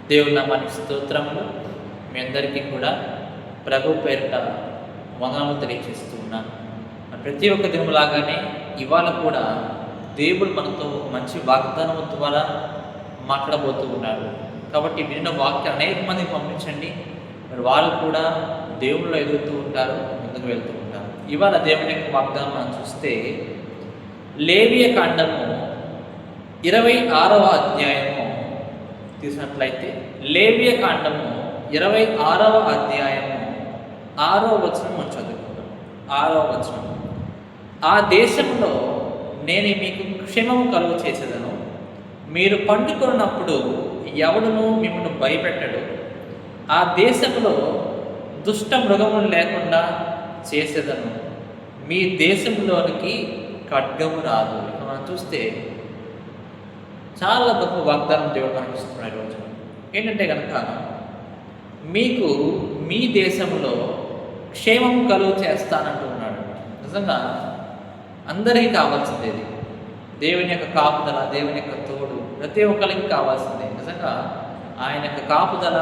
దేవుని నామానికి స్తోత్రములు. మీ అందరికీ కూడా ప్రభు పేరిట వందనములు తెలియజేస్తూ ఉన్నాను. ప్రతి ఒక్క దినములాగానే ఇవాళ కూడా దేవుడు మనతో ఒక మంచి వాగ్దానం ద్వారా మాట్లాడబోతూ ఉన్నారు. కాబట్టి విన్న వాక్యం అనేక మందికి పంపించండి. మరి వాళ్ళు కూడా దేవుళ్ళు ఎదుగుతూ ఉంటారు, ముందుకు వెళ్తూ ఉంటారు. ఇవాళ దేవుని యొక్క వాగ్దానం మనం చూస్తే లేవియ కాండము 26వ అధ్యాయము తీసినట్లయితే లేవియ కాండము 26వ అధ్యాయము 6వ వచనం మనం చదువుకుంటాం. 6వ వచనం, ఆ దేశంలో నేను మీకు క్షేమము కలుగు చేసేదను, మీరు పండుకొన్నప్పుడు ఎవడును మిమ్మల్ని భయపెట్టడు, ఆ దేశంలో దుష్ట మృగములు లేకుండా చేసేదను, మీ దేశంలోనికి ఖడ్గము రాదు. ఇక మనం చూస్తే చాలా గొప్ప వాగ్దానం దేవుడు మనకి ఇస్తున్నాడు ఈరోజు. ఏంటంటే కనుక మీకు మీ దేశంలో క్షేమం కలుగు చేస్తానంటున్నాడు. నిజంగా అందరికీ కావాల్సింది ఇది. దేవుని యొక్క కాపుదల, దేవుని యొక్క తోడు ప్రతి ఒక్కరికి కావాల్సిందే. నిజంగా ఆయన యొక్క కాపుదల,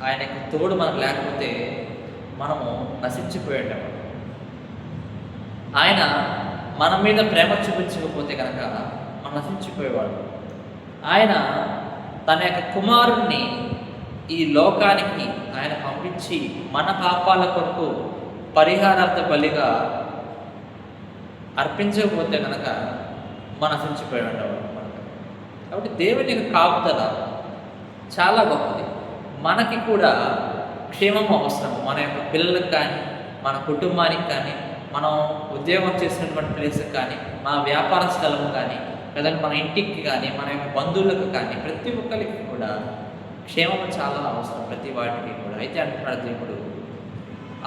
ఆయన యొక్క తోడు మనకు లేకపోతే మనము నశించిపోయేటం. ఆయన మన మీద ప్రేమ చూపించకపోతే కనుక మనం నశించిపోయేవాడు. ఆయన తన యొక్క కుమారుణ్ణి ఈ లోకానికి ఆయన పంపించి మన పాపాల కొరకు పరిహారార్థ బలిగా అర్పించకపోతే కనుక మనం నశించిపోయేవాడు. కాబట్టి దేవుని యొక్క కాపుదల చాలా గొప్పది. మనకి కూడా క్షేమం అవసరం. మన యొక్క పిల్లలకు కానీ, మన కుటుంబానికి కానీ, మనం ఉద్యోగం చేసినటువంటి ప్లేస్కి కానీ, మన వ్యాపార స్థలం కానీ, లేదంటే మన ఇంటికి కానీ, మన యొక్క బంధువులకు కానీ, ప్రతి ఒక్కరికి కూడా క్షేమం చాలా అవసరం, ప్రతి వాటికి కూడా. అయితే అంటున్నాడు దేవుడు,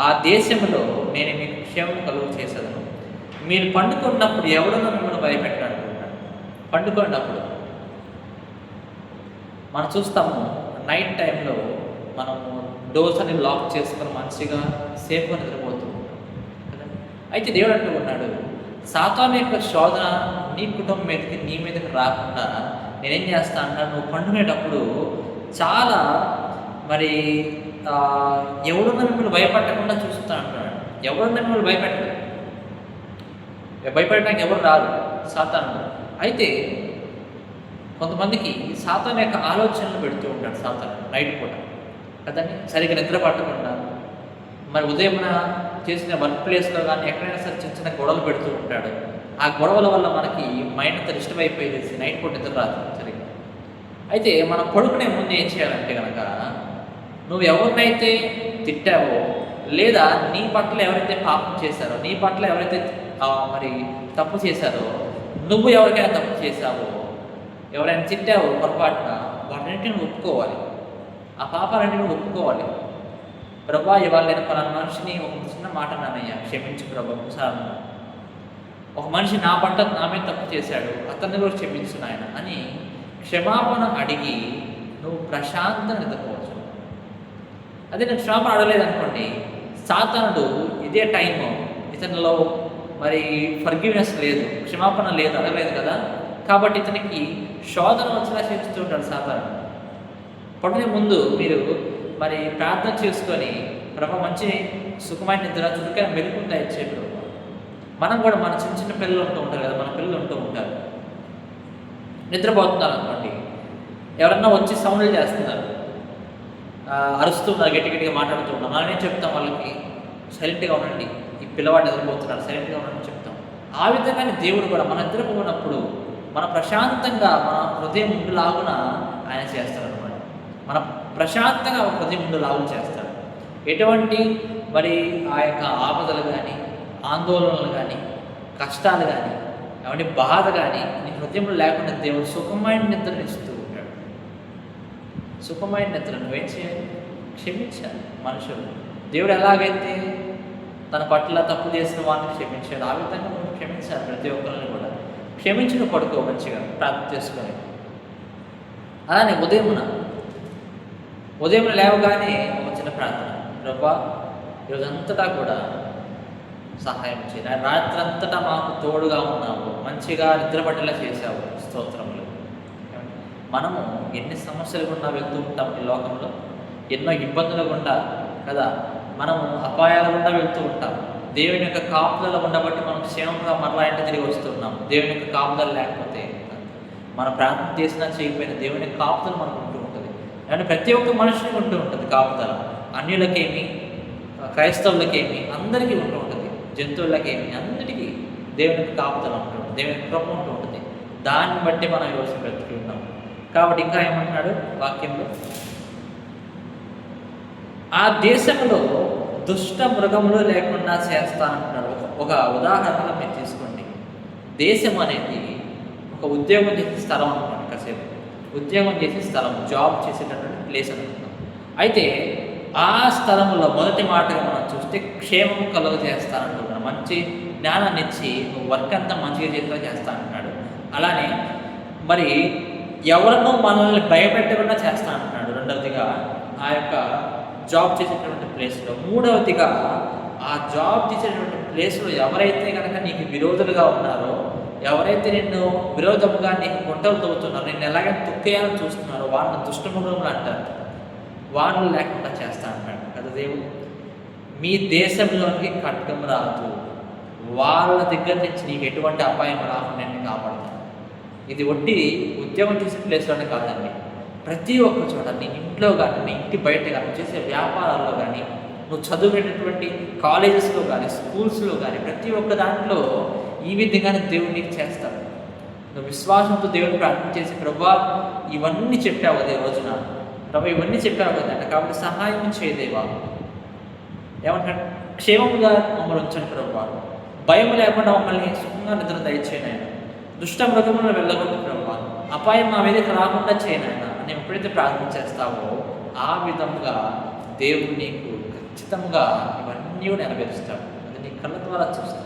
ఆ దేశంలో నేను మీకు క్షేమం కలుగు చేసేదను, మీరు పండుకున్నప్పుడు ఎవడనో మిమ్మల్ని భయపెట్టాలనుకుంటాడు. పండుకున్నప్పుడు మనం చూస్తాము, నైట్ టైంలో మనము డోర్స్ అని లాక్ చేసుకొని మంచిగా సేఫ్గా నిద్రపోతూ ఉంటాం కదా. అయితే దేవుడు అంటూ ఉన్నాడు, సాతాను యొక్క శోధన నీ కుటుంబం మీదకి, నీ మీదకి రాకుండా నేనేం చేస్తా అంటాను, నువ్వు పండుకునేటప్పుడు చాలా మరి ఎవడున్నా మిమ్మల్ని భయపడకుండా చూస్తూ అంటున్నాడు. ఎవడున్నా మిమ్మల్ని భయపెట్టడు, భయపడటానికి ఎవరు రాదు సాతాను. అయితే కొంతమందికి సాతాను యొక్క ఆలోచనలు పెడుతూ ఉంటాడు సాతాను నైట్ పూట కదండి. సరిగ్గా నిద్ర పట్టకుండా మరి ఉదయమున చేసిన వర్క్ ప్లేస్లో కానీ ఎక్కడైనా సరే చిన్న చిన్న గొడవలు పెడుతూ ఉంటాడు. ఆ గొడవల వల్ల మనకి మైండ్ అంతా డిస్టర్బ్ అయిపోయేసి నైట్ పూట నిద్ర రాదు సరిగ్గా. అయితే మనం పడుకునే ముందు ఏం చేయాలంటే కనుక, నువ్వు ఎవరినైతే తిట్టావో లేదా నీ పట్ల ఎవరైతే పాపం చేశారో, నీ పట్ల ఎవరైతే మరి తప్పు చేశారో, నువ్వు ఎవరికైనా తప్పు చేశావో, ఎవరైనా తిట్టావో పొరపాటున, వాటిని ఒప్పుకోవాలి. ఆ పాపాలన్నింటిని ఒప్పుకోవాలి. ప్రభా, ఇవాళ నేను పలానా మనిషిని ఒక చిన్న మాట నానయ్యా, క్షమించు ప్రభా, ఒకసారి ఒక మనిషి నా పట్ల నా మీద తప్పు చేశాడు, అతన్ని కూడా క్షమించు నాయన అని క్షమాపణ అడిగి నువ్వు ప్రశాంతంగా నిద్రపోవచ్చు. అదే నేను క్షమాపణ అడగలేదనుకోండి, సాతానుడు ఇదే టైము ఇతనిలో మరి ఫర్గివ్నెస్ లేదు, క్షమాపణ లేదు, అడగలేదు కదా, కాబట్టి ఇతనికి శోధన వచ్చేలా చేస్తూ ఉంటాడు సాతానుడు. పడుకునే ముందు మీరు మరి ప్రార్థన చేసుకొని, ప్రభు మంచి సుఖమైన నిద్ర, చురుకైన మెలుకుంటా ఇచ్చే ప్రభు. మనం కూడా మన చిన్న చిన్న పిల్లలు ఉంటూ ఉంటారు కదా, మన పిల్లలు ఉంటూ ఉంటారు, నిద్రపోతున్నారు అనుకోండి, ఎవరన్నా వచ్చి సౌండ్లు చేస్తున్నారు, అరుస్తున్నారు, గట్టి గట్టిగా మాట్లాడుతూ ఉన్నారు, మనమేం చెప్తాం వాళ్ళకి, సైలెంట్గా ఉండండి, ఈ పిల్లవాడు నిద్రపోతున్నారు, సైలెంట్గా ఉండండి చెప్తాం. ఆ విధంగానే దేవుడు కూడా మన నిద్రపోయినప్పుడు మన ప్రశాంతంగా మన హృదయం ముందు లాగున ఆయన చేస్తాడు అనమాట. మన ప్రశాంతంగా హృదయం ముందు లాగు చేస్తాడు. ఎటువంటి మరి ఆ యొక్క ఆపదలు కానీ, ఆందోళనలు కానీ, కష్టాలు కానీ, అవన్నీ బాధ కానీ నీ హృదయంలో లేకుండా దేవుడు సుఖమైన నిద్రను ఇస్తూ ఉంటాడు. సుఖమైన నిద్ర నువ్వేం చేయాలి? క్షమించాలి. మనుషులు దేవుడు ఎలాగైతే తన పట్ల తప్పు చేసిన వాళ్ళని క్షమించాడు, ఆ విధంగా నువ్వు క్షమించాలి. ప్రతి ఒక్కరిని కూడా క్షమించిన పడుకో మంచిగా ప్రార్థన చేసుకొని. అలానే ఉదయం లేవగానే ఒక చిన్న ప్రార్థన, ప్రభా ఈరోజంతటా కూడా సహాయం చేయాలి, రాత్రి అంతటా మాకు తోడుగా ఉన్నావు, మంచిగా నిద్రపట్టేలా చేశావు, స్తోత్రములు. మనము ఎన్ని సమస్యలు గుండా వెళ్తూ ఉంటాం ఈ లోకంలో, ఎన్నో ఇబ్బందులు గుండా కదా, మనము అపాయాల గుండా వెళ్తూ ఉంటాం. దేవుని యొక్క కాపుదల ఉండబట్టి మనం క్షేమంగా మరలా ఇంటి తిరిగి వస్తున్నాం. దేవుని యొక్క కాపుదల లేకపోతే మన ప్రార్థన చేసినా చేయకపోయినా దేవుని యొక్క కాపుదల మనకు ఉంటూ ఉంటుంది. అంటే ప్రతి ఒక్క మనుషునికి ఉంటూ ఉంటుంది కాపుదల. అన్యులకేమి, క్రైస్తవులకేమి, అందరికీ ఉంటూ ఉంటుంది. జంతువులకేమి, అన్నిటికీ దేవుని యొక్క కాపుదల ఉంటుంది, దేవుని యొక్క కృప ఉంటూ ఉంటుంది. దాన్ని బట్టి మనం ఈరోజు బ్రతికి ఉన్నాం. కాబట్టి ఇంకా ఏమంటున్నాడు వాక్యంలో, ఆ దేశంలో దుష్ట మృగములు లేకుండా చేస్తానంటున్నాడు. ఒక ఉదాహరణగా మీరు తీసుకోండి. దేశం అనేది ఒక ఉద్యోగం చేసే స్థలం అనుకోండి, కాసేపు ఉద్యోగం చేసే స్థలం, జాబ్ చేసేటటువంటి ప్లేస్ అనుకుంటాం. అయితే ఆ స్థలంలో మొదటి మాటగా మనం చూస్తే క్షేమం కలుగు చేస్తానంటున్నాడు. మంచి జ్ఞానాన్ని ఇచ్చి వర్క్ అంతా మంచిగా చేసేలా చేస్తానంటున్నాడు. అలానే మరి ఎవరినో మనల్ని భయపెట్టకుండా చేస్తానంటున్నాడు. రెండవదిగా ఆ యొక్క జాబ్ చేసేటటువంటి ప్లేస్లో. మూడవదిగా ఆ జాబ్ చేసేటటువంటి ప్లేస్లో ఎవరైతే కనుక నీకు విరోధులుగా ఉన్నారో, ఎవరైతే నిన్ను విరోధముగా నీకు గుంటలు తవ్వుతున్నారో, నిన్ను ఎలాగైనా తొక్కేయాలని చూస్తున్నారో వాళ్ళని దుష్టముఖములు అంటారు. వాళ్ళు లేకుండా చేస్తా అంటాడు కదా దేవుడు. మీ దేశంలోనికి ఖడ్గం రాదు, వాళ్ళ దగ్గర నుంచి నీకు ఎటువంటి అపాయం రాకుండా నేను కాపాడుతాను. ఇది ఒట్టి ఉద్యోగం చేసే ప్లేస్లోనే కాదండి, ప్రతి ఒక్క చోట, నీ ఇంట్లో కానీ, నీ ఇంటి బయట కానీ, చేసే వ్యాపారాల్లో కానీ, నువ్వు చదువుకునేటువంటి కాలేజెస్లో కానీ, స్కూల్స్లో కానీ, ప్రతి ఒక్క దాంట్లో ఈ విధంగానే దేవుడు నీకు చేస్తాడు. నువ్వు విశ్వాసంతో దేవుడిని ప్రార్థన చేసి, ప్రభువా ఇవన్నీ చెప్పావు అదే రోజున, ప్రభు ఇవన్నీ చెప్పావు కదంట, కాబట్టి సహాయం చేయదేవా, ఏమంటాడు, క్షేమంగా మమ్మల్ని ఉంచండి ప్రభువా, భయం లేకుండా మమ్మల్ని సుఖంగా నిద్ర దయచేయను ఆయన, దుష్ట మృగములను వెళ్ళగొట్టు ప్రభువా, అపాయం మా మీదకి రాకుండా చేయను ఆయన అని ఎప్పుడైతే ప్రార్థన చేస్తావో ఆ విధంగా దేవుడు నీకు ఖచ్చితంగా ఇవన్నీ నెరవేరుస్తాడు. అది నీ కళ్ళ ద్వారా చూస్తాడు.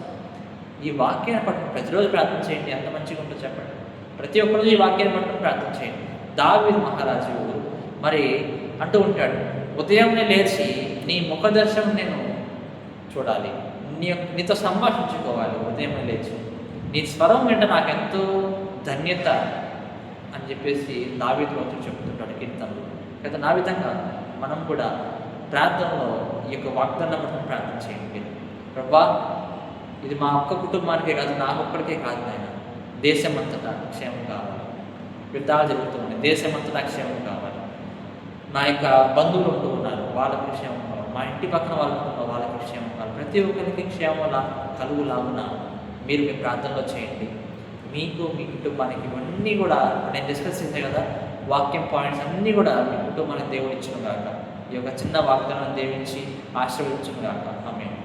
ఈ వాక్యాన్ని పట్టుకుని ప్రతిరోజు ప్రార్థన చేయండి, ఎంత మంచిగా ఉంటుందో చెప్పండి. ప్రతి ఒక్కరోజు ఈ వాక్యాన్ని పట్టుకుని ప్రార్థన చేయండి. దావీదు మహారాజు మరి అంటూ ఉంటాడు, ఉదయంనే లేచి నీ ముఖ దర్శనం నేను చూడాలి, నీతో సంభాషించుకోవాలి. ఉదయం లేచి నీ స్వరం వెంట నాకెంతో ధన్యత అని చెప్పేసి దావీదు భక్తుడు చెప్తుంటాడు కీర్తనలు కదా. నా విధంగా మనం కూడా ప్రార్థనలో ఈ యొక్క వాగ్దానం పట్టుకుని ప్రార్థన చేయండి. ప్రభువా ఇది మా ఒక్క కుటుంబానికే కాదు, నా ఒక్కడికే కాదు నాయన, దేశమంతటా క్షేమం కావాలి. యుద్ధాలు జరుగుతున్నాయి, దేశమంతటా క్షేమం కావాలి. నా యొక్క బంధువులు ఉంటూ ఉన్నారు, వాళ్ళకి క్షేమం కావాలి. మా ఇంటి పక్కన వాళ్ళు ఉంటున్నారు, వాళ్ళకి క్షేమం కావాలి. ప్రతి ఒక్కరికి క్షేమం కలుగులాగున మీరు మీ ప్రార్థనలో చేయండి. మీకు మీ కుటుంబానికి ఇవన్నీ కూడా నేను డిస్కస్ చేశాను కదా, వాక్యం పాయింట్స్ అన్నీ కూడా మీ కుటుంబానికి దేవుడు ఇచ్చును గాక. ఈ యొక్క చిన్న వాగ్దానాన్ని దీవించి ఆశీర్వదించును గాక. ఆమేన్.